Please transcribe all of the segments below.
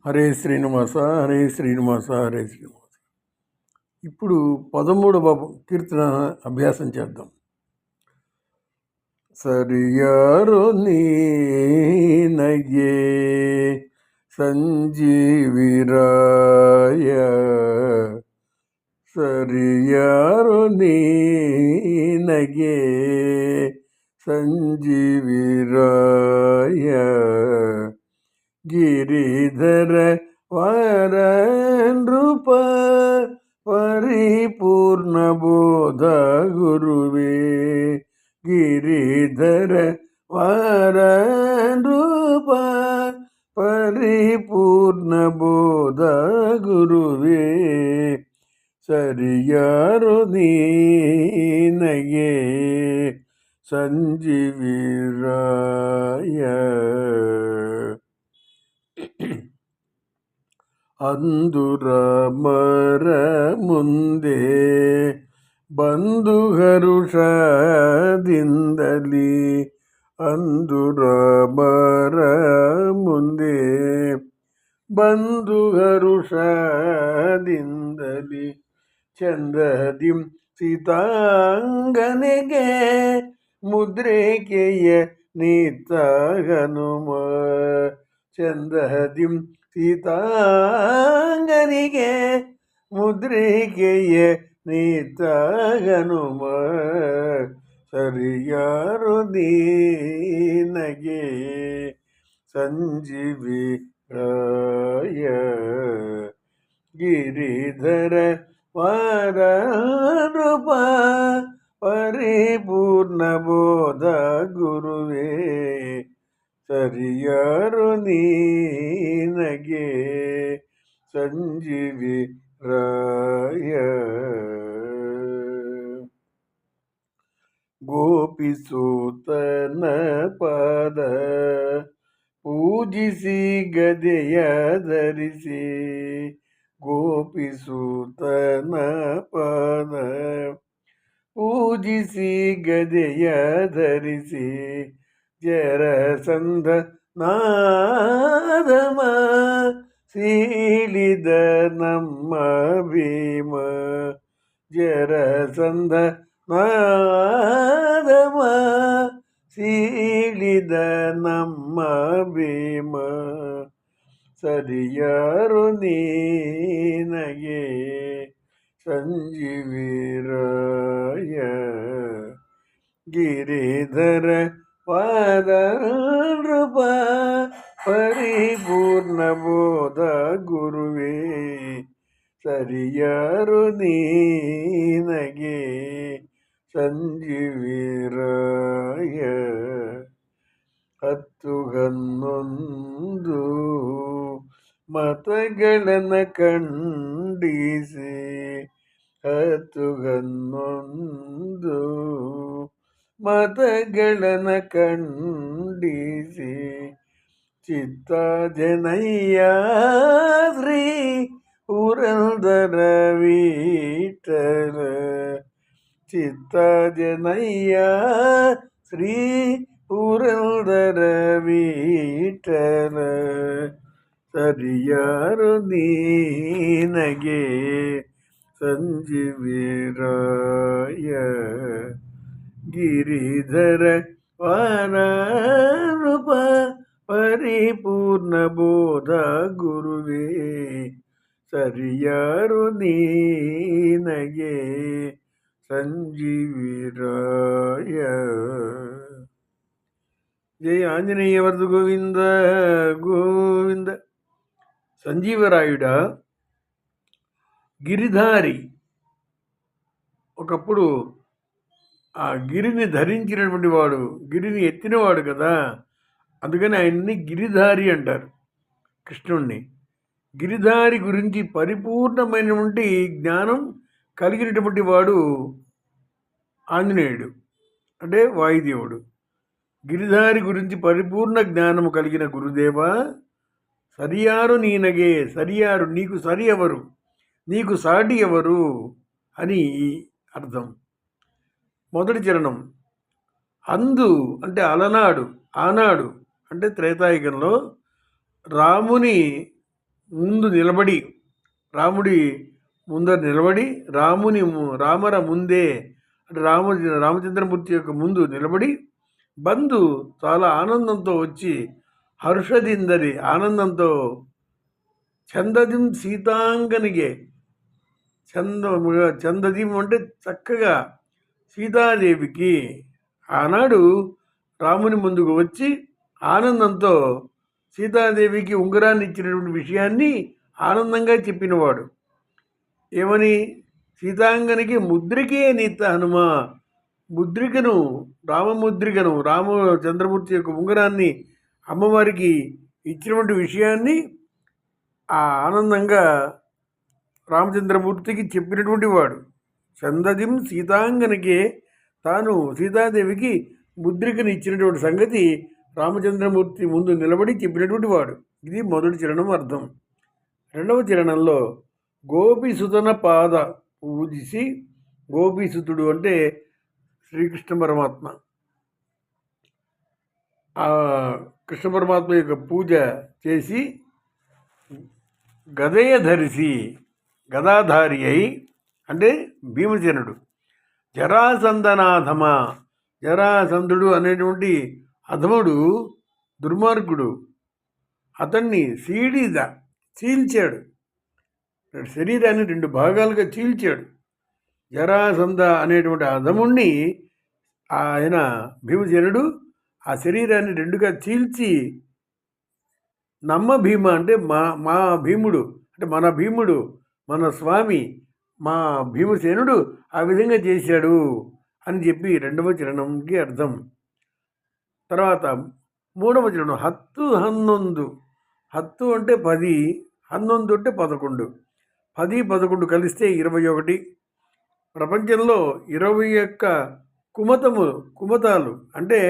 హరే శ్రీనివాస, హరే శ్రీనివాస, హరే శ్రీనివాస. ఇప్పుడు 13వ కీర్తన అభ్యాసం చేద్దాం. సరియారు నీనగే సంజీవిరాయ, సరియారు నీనగే సంజీవిరాయ, గిరిధర వరనృప పరిపూర్ణ బోధ గురువే, గిరిధర వరనృప పరిపూర్ణ బోధ గురువే, సరియారు నీనగే సంజీవిరాయ. అందురమర ಮುಂದೆ ಬಂಧುಹರುಷದಿಂದಲಿ, అందురಮರ ಮುಂದೆ ಬಂಧುಹರುಷದಿಂದಲಿ, ಚಂದದಿಂ ಸೀತಾಂಗನೆಗೆ ಮುದ್ರಿಕೆಯ ನೀತ ಹನುಮ, ಚಂದದಿಂ ಸೀತಾಂಗನಿಗೆ ಮುದ್ರಿಕೆಯ ನೀತ ಹನುಮ, ಸರಿಯಾರು ನೀನಗೆ ಸಂಜೀವಿರಾಯ, ಗಿರಿಧರ ವರನೃಪ ಪರಿಪೂರ್ಣ ಬೋಧ ಗುರುವೇ, ಸರಿಯಾರು ನೀನಗೆ ಸಂಜೀವಿರಾಯ. ಗೋಪಿಸೂತನ ಪಾದ ಪೂಜಿಸಿ ಗದೆಯ ಧರಿಸಿ, ಗೋಪಿಸೂತನ ಪಾದ ಪೂಜಿಸಿ ಗದೆಯ ಧರಿಸಿ, ಜರಸಂಧ ನಾದಮ ಸೀಳಿದ ನಮ್ಮ ಭೀಮ, ಜರಸಂಧ ನಾದಮ ಸೀಳಿದ ನಮ್ಮ ಭೀಮ, ಸರಿಯಾರು ನೀನಗೆ ಸಂಜೀವಿರಾಯ, ಗಿರಿಧರ ವರನೃಪ ಪರಿಪೂರ್ಣ ಬೋಧ ಗುರುವೇ, ಸರಿಯಾರು ನೀನಗೆ ಸಂಜೀವಿರಾಯ. 10-11 ಮತಗಳನ್ನು ಖಂಡಿಸಿ, 10-11 ಮತಗಳನ್ನು ಖಂಡಿಸಿ, ಚಿತ್ತ ಜನಯ್ಯ ಶ್ರೀ ಪುರಂದರ ವಿಠಲ, ಚಿತ್ತ ಜನಯ್ಯ ಶ್ರೀ ಪುರಂದರ ವಿಠಲ, ಸರಿಯಾರು ನೀನಗೆ ಸಂಜೀವಿರಾಯ, ಗಿರಿಧರ ವರನೃಪ ಪರಿಪೂರ್ಣ ಬೋಧ ಗುರುವೇ, ಸರಿಯಾರು ನೀನಗೆ ಸಂಜೀವಿರಾಯ. జయ ఆంజనేయ వరదు గోవింద గోవింద. సంజీవరాయుడా, గిరిధారి ఒకప్పుడు ఆ గిరిని ధరించినటువంటి వాడు, గిరిని ఎత్తినవాడు కదా, అందుకని ఆయన్ని గిరిధారి అంటారు కృష్ణుణ్ణి. గిరిధారి గురించి పరిపూర్ణమైనటువంటి జ్ఞానం కలిగినటువంటి వాడు ఆంజనేయుడు, అంటే వాయుదేవుడు. గిరిధారి గురించి పరిపూర్ణ జ్ఞానము కలిగిన గురుదేవ, సరియారు నీనగే, సరియారు నీకు సరి ఎవరు, నీకు సాటి ఎవరు అని అర్థం. మొదటి చరణం. అందు అంటే అలనాడు, ఆనాడు అంటే త్రేతాయుగంలో రాముని ముందు నిలబడి రాముడి ముందర నిలబడి రామర ముందే అంటే రామచంద్రమూర్తి యొక్క ముందు నిలబడి బంధు చాలా ఆనందంతో వచ్చి హర్షದಿಂದరి ఆనందంతో చందదిం సీతాంగనిగే చందదిం అంటే చక్కగా సీతాదేవికి ఆనాడు రాముని ముందుకు వచ్చి ఆనందంతో సీతాదేవికి ఉంగరాన్ని ఇచ్చినటువంటి విషయాన్ని ఆనందంగా చెప్పినవాడు. ఏమని? సీతాంగనికి ముద్రికే నీత హనుమ, ముద్రికను రామముద్రికను రామచంద్రమూర్తి యొక్క ఉంగరాన్ని అమ్మవారికి ఇచ్చినటువంటి విషయాన్ని ఆ ఆనందంగా రామచంద్రమూర్తికి చెప్పినటువంటి వాడు. చందదిం సీతాంగనికే తాను సీతాదేవికి ముద్రికను ఇచ్చినటువంటి సంగతి రామచంద్రమూర్తి ముందు నిలబడి చెప్పినటువంటి వాడు. ఇది మొదటి చరణం అర్థం. రెండవ చరణంలో గోపిసుతన పాద పూజిసి, గోపిసుతుడు అంటే శ్రీకృష్ణ పరమాత్మ, ఆ కృష్ణ పరమాత్మ యొక్క పూజ చేసి గదయ ధరిసి గదాధారి అయి అంటే భీమసేనుడు జరాసందనాధమ, జరాసంధుడు అనేటువంటి అధముడు దుర్మార్గుడు అతన్ని చీల్చాడు, శరీరాన్ని 2 భాగాలుగా చీల్చాడు. జరాసంధ అనేటువంటి అధముణ్ణి ఆయన భీమసేనుడు ఆ శరీరాన్ని 2గా చీల్చి నమ్మ భీమ అంటే మా భీముడు అంటే మన భీముడు, మన స్వామి, మా భీమసేనుడు ఆ విధంగా చేశాడు అని చెప్పి రెండవ చరణంకి అర్థం. తర్వాత మూడవ చరణం హత్తు హన్నొందు. హత్తు అంటే 10, హన్నొందు అంటే 11. 10, 11 కలిస్తే 21. ప్రపంచంలో 21 కుమతాలు అంటే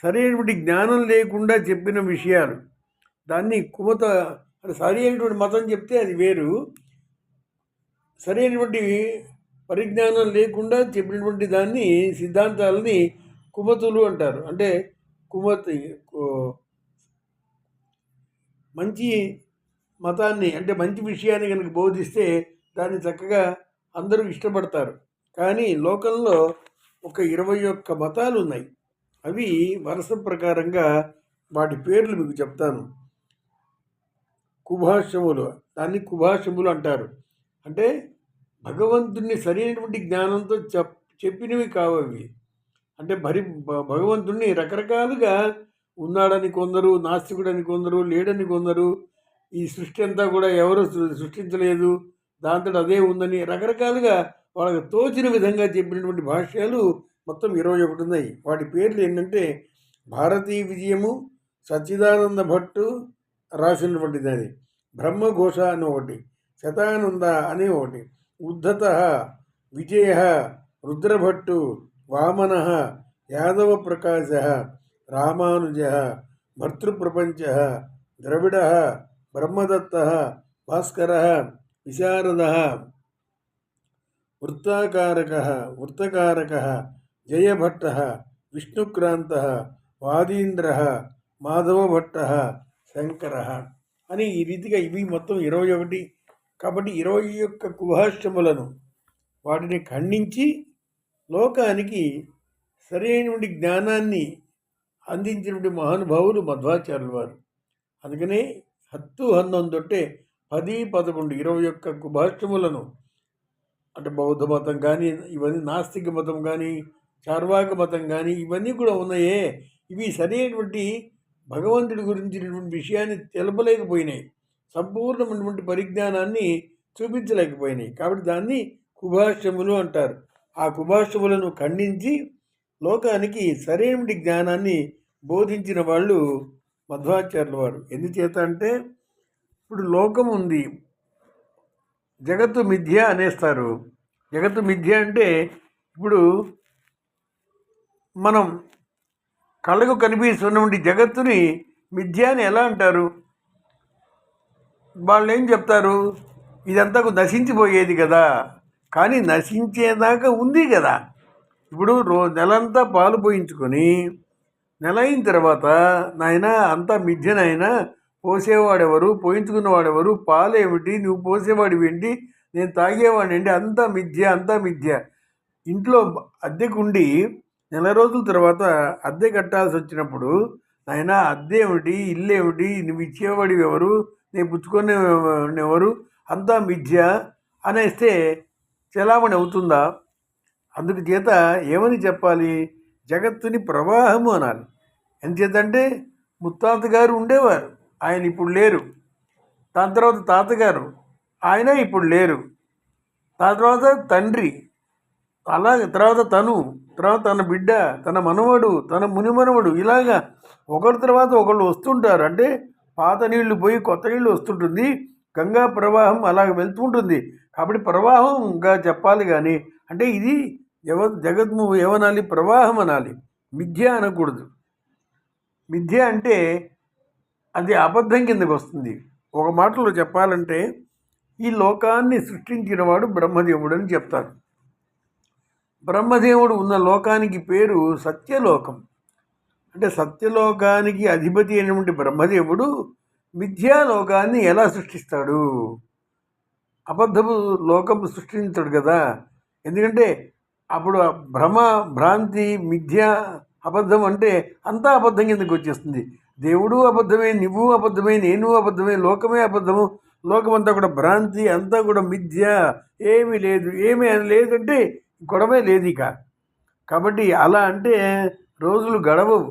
సరైనటువంటి జ్ఞానం లేకుండా చెప్పిన విషయాలు, దాన్ని కుమత అంటే సరైనటువంటి మతం చెప్తే అది వేరు, సరైనటువంటి పరిజ్ఞానం లేకుండా చెప్పినటువంటి దాన్ని సిద్ధాంతాలని కుమతులు అంటారు. అంటే మంచి మతాన్ని అంటే మంచి విషయాన్ని కనుక బోధిస్తే దాన్ని చక్కగా అందరూ ఇష్టపడతారు. కానీ లోకంలో ఒక 21 మతాలు ఉన్నాయి. అవి వరుస ప్రకారంగా వాటి పేర్లు మీకు చెప్తాను. కుభాష్యములు, దాన్ని కుభాష్యములు అంటారు. అంటే భగవంతుణ్ణి సరైనటువంటి జ్ఞానంతో చెప్పినవి కావవి. అంటే భగవంతుణ్ణి రకరకాలుగా ఉన్నాడని కొందరు, నాస్తికుడని కొందరు, లేడని కొందరు, ఈ సృష్టి అంతా కూడా ఎవరు సృష్టించలేదు, దాంతో అదే ఉందని రకరకాలుగా వాళ్ళకి తోచిన విధంగా చెప్పినటువంటి భాష్యాలు మొత్తం 21 ఉన్నాయి. వాటి పేర్లు ఏంటంటే భారతీ విజయము, సచ్చిదానంద భట్టు రాసినటువంటిది అది, బ్రహ్మఘోష అని ఒకటి, శతానంద అని ఒకటి, ఉద్ధత, విజయ, రుద్రభట్టు, వామన, యాదవ ప్రకాశ, రామానుజ, భర్తృప్రపంచ, ద్రవిడ, బ్రహ్మదత్త, భాస్కర, విశారద, వృత్తకారక, జయభట్ట, విష్ణుక్రాంత, వాదీంద్ర, మాధవభట్ట, శంకర అని ఈ రీతిగా ఇవి మొత్తం 21. కాబట్టి 21 కుభాష్యములను వాటిని ఖండించి లోకానికి సరైనటువంటి జ్ఞానాన్ని అందించినటువంటి మహానుభావులు మధ్వాచార్యుల వారు. అందుకనే హత్తు హన్నొందు అంటే 10, 11, 21 కుభాష్యములను అంటే బౌద్ధ మతం కానీ, ఇవన్నీ నాస్తిక మతం కానీ, చార్వాక మతం కానీ ఇవన్నీ కూడా ఉన్నాయే, ఇవి సరైనటువంటి భగవంతుడి గురించినటువంటి విషయాన్ని తెలపలేకపోయినాయి, సంపూర్ణమైనటువంటి పరిజ్ఞానాన్ని చూపించలేకపోయినాయి. కాబట్టి దాన్ని కుభాష్యములు అంటారు. ఆ కుభాష్యములను ఖండించి లోకానికి సరైనటువంటి జ్ఞానాన్ని బోధించిన వాళ్ళు మధ్వాచార్యుల వారు. ఎందుచేత అంటే ఇప్పుడు లోకం ఉంది, జగత్తు మిథ్య అనేస్తారు. జగత్తు మిథ్య అంటే ఇప్పుడు మనం కళ్ళకు కనిపిస్తున్నటువంటి జగత్తుని మిథ్య అని ఎలా అంటారు? వాళ్ళు ఏం చెప్తారు? ఇదంతా నశించిపోయేది కదా, కానీ నశించేదాకా ఉంది కదా. ఇప్పుడు నెలంతా పాలు పోయించుకొని నెల అయిన తర్వాత నాయన అంతా మిథ్యనైనా పోసేవాడెవరు, పోయించుకున్నవాడెవరు, పాలేమిటి, నువ్వు పోసేవాడివి ఏంటి, నేను తాగేవాడిని ఏంటి, అంతా మిథ్య, అంతా మిథ్య. ఇంట్లో అద్దెకుండి నెల రోజుల తర్వాత అద్దె కట్టాల్సి వచ్చినప్పుడు, నాయనా అద్దె ఏమిటి, ఇల్లు ఏమిటి, నువ్వు ఇచ్చేవాడివి ఎవరు, నేను పుచ్చుకునేవారు, అంతా మిథ్య అనేస్తే చలామణి అవుతుందా? అందుకు చేత ఏమని చెప్పాలి? జగత్తుని ప్రవాహము అనాలి. ఎందుచేతంటే ముత్తాత గారు ఉండేవారు, ఆయన ఇప్పుడు లేరు. దాని తర్వాత తాతగారు, ఆయన ఇప్పుడు లేరు. దాని తర్వాత తండ్రి, అలాగే తర్వాత తర్వాత తన బిడ్డ, తన మనవడు, తన మునిమనవడు, ఇలాగా ఒకరి తర్వాత ఒకళ్ళు వస్తుంటారు. అంటే పాత నీళ్లు పోయి కొత్త నీళ్ళు వస్తుంటుంది. గంగా ప్రవాహం అలాగ వెళ్తుంటుంది. కాబట్టి ప్రవాహంగా చెప్పాలి. కానీ అంటే ఇది జగత్ము ఏమనాలి? ప్రవాహం అనాలి, మిథ్య అనకూడదు. మిథ్య అంటే అది అబద్ధం కిందకు వస్తుంది. ఒక మాటలో చెప్పాలంటే ఈ లోకాన్ని సృష్టించినవాడు బ్రహ్మదేవుడు అని చెప్తారు. బ్రహ్మదేవుడు ఉన్న లోకానికి పేరు సత్యలోకం. అంటే సత్యలోకానికి అధిపతి అయినటువంటి బ్రహ్మదేవుడు మిథ్యాలోకాన్ని ఎలా సృష్టిస్తాడు? అబద్ధపు లోకం సృష్టించాడు కదా. ఎందుకంటే అప్పుడు భ్రాంతి, మిథ్య, అబద్ధం అంటే అంతా అబద్ధం కిందకి వచ్చేస్తుంది. దేవుడు అబద్ధమే, నువ్వు అబద్ధమే, నేను అబద్ధమే, లోకమే అబద్ధము, లోకమంతా కూడా భ్రాంతి, అంతా కూడా మిథ్య, ఏమీ లేదు, ఏమీ లేదంటే గొడవే లేదు ఇక. కాబట్టి అలా అంటే రోజులు గడవవు,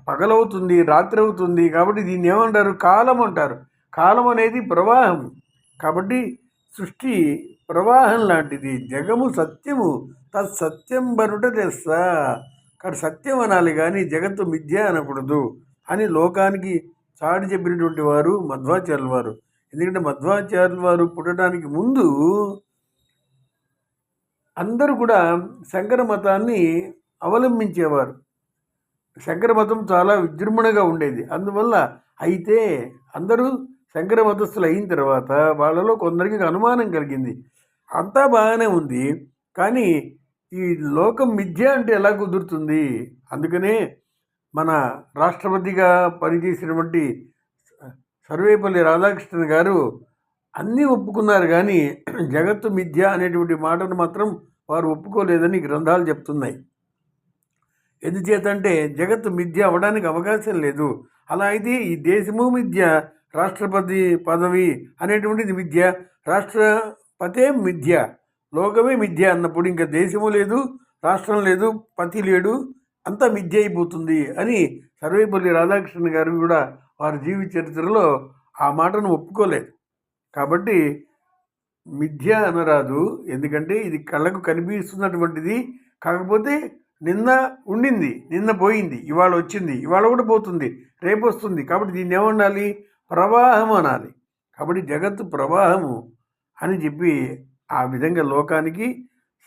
పగలవుతుంది, రాత్రి అవుతుంది. కాబట్టి దీన్ని ఏమంటారు? కాలం అంటారు. కాలం అనేది ప్రవాహం. కాబట్టి సృష్టి ప్రవాహం లాంటిది. జగము సత్యము, తత్సత్యం బనుట తెస్స. కాబట్టి సత్యం అనాలి కానీ జగత్తు మిథ్య అనకూడదు అని లోకానికి చాటి చెప్పినటువంటి వారు మధ్వాచార్యుల వారు. ఎందుకంటే మధ్వాచార్యుల వారు పుట్టడానికి ముందు అందరూ కూడా శంకర మతాన్ని అవలంబించేవారు. శంకర మతం చాలా విజృంభణగా ఉండేది. అందువల్ల అయితే అందరూ శంకర మతస్థులు అయిన తర్వాత వాళ్ళలో కొందరికి అనుమానం కలిగింది. అంతా బాగానే ఉంది, కానీ ఈ లోకం మిథ్య అంటే ఎలా కుదురుతుంది? అందుకనే మన రాష్ట్రపతిగా పనిచేసినటువంటి సర్వేపల్లి రాధాకృష్ణన్ గారు అన్నీ ఒప్పుకున్నారు, కానీ జగత్తు మిథ్య అనేటువంటి మాటను మాత్రం వారు ఒప్పుకోలేదని గ్రంథాలు చెప్తున్నాయి. ఎందుచేతంటే జగత్తు మిథ్య అవ్వడానికి అవకాశం లేదు. అలా అయితే ఈ దేశము మిథ్య, రాష్ట్రపతి పదవి అనేటువంటిది మిథ్య, రాష్ట్రపతే మిథ్య, లోకమే మిథ్య అన్నప్పుడు ఇంకా దేశము లేదు, రాష్ట్రం లేదు, పతి లేడు, అంతా మిథ్య అయిపోతుంది అని సర్వేపల్లి రాధాకృష్ణ గారు కూడా వారి జీవిత చరిత్రలో ఆ మాటను ఒప్పుకోలేదు. కాబట్టి మిథ్య అనరాదు. ఎందుకంటే ఇది కళ్ళకు కనిపిస్తున్నటువంటిది. కాకపోతే నిన్న ఉండింది, నిన్న పోయింది, ఇవాళ వచ్చింది, ఇవాళ కూడా పోతుంది, రేపు వస్తుంది. కాబట్టి దీన్ని ఏమనాలి? ప్రవాహం అనాలి. కాబట్టి జగత్తు ప్రవాహము అని చెప్పి ఆ విధంగా లోకానికి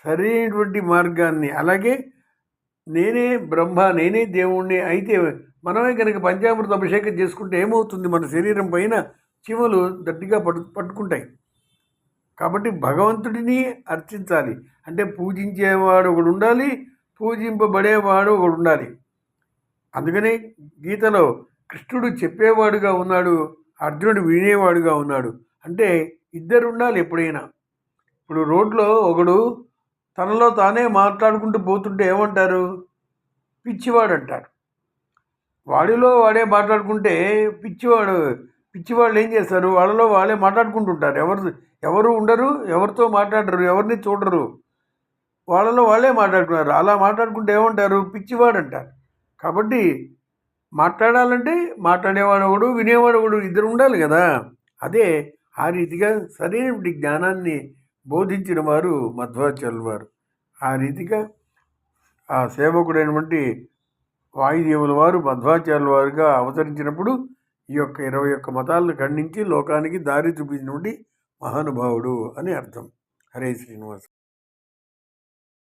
సరైనటువంటి మార్గాన్ని, అలాగే నేనే బ్రహ్మ, నేనే దేవుణ్ణి అయితే మనమే కనుక పంచామృత అభిషేకం చేసుకుంటే ఏమవుతుంది? మన శరీరం పైన చీమలు గట్టిగా పట్టుకుంటాయి. కాబట్టి భగవంతుడిని అర్చించాలి అంటే పూజించేవాడు ఒకడు ఉండాలి, పూజింపబడేవాడు ఒకడు ఉండాలి. అందుకనే గీతలో కృష్ణుడు చెప్పేవాడుగా ఉన్నాడు, అర్జునుడు వినేవాడుగా ఉన్నాడు. అంటే ఇద్దరు ఉండాలి ఎప్పుడైనా. ఇప్పుడు రోడ్లో ఒకడు తనలో తానే మాట్లాడుకుంటూ పోతుంటే ఏమంటారు? పిచ్చివాడు అంటారు. వాడిలో వాడే మాట్లాడుకుంటే పిచ్చివాళ్ళు ఏం చేస్తారు? వాళ్ళలో వాళ్ళే మాట్లాడుకుంటుంటారు. ఎవరు ఉండరు, ఎవరితో మాట్లాడరు, ఎవరిని చూడరు, వాళ్ళలో వాళ్ళే మాట్లాడుకున్నారు. అలా మాట్లాడుకుంటే ఏమంటారు? పిచ్చివాడు అంటారు. కాబట్టి మాట్లాడాలంటే మాట్లాడేవాడు ఒకడు, వినేవాడు ఒకడు, ఇద్దరు ఉండాలి కదా. అదే ఆ రీతిగా సరైనటువంటి జ్ఞానాన్ని బోధించిన వారు మధ్వాచార్యుల వారు. ఆ రీతిగా ఆ సేవకుడైనటువంటి వాయుదేవుల వారు మధ్వాచార్యుల వారుగా అవతరించినప్పుడు ఈ యొక్క 21 మతాలను ఖండించి లోకానికి దారి చూపించినటువంటి మహానుభావుడు అని అర్థం. హరే శ్రీనివాస్.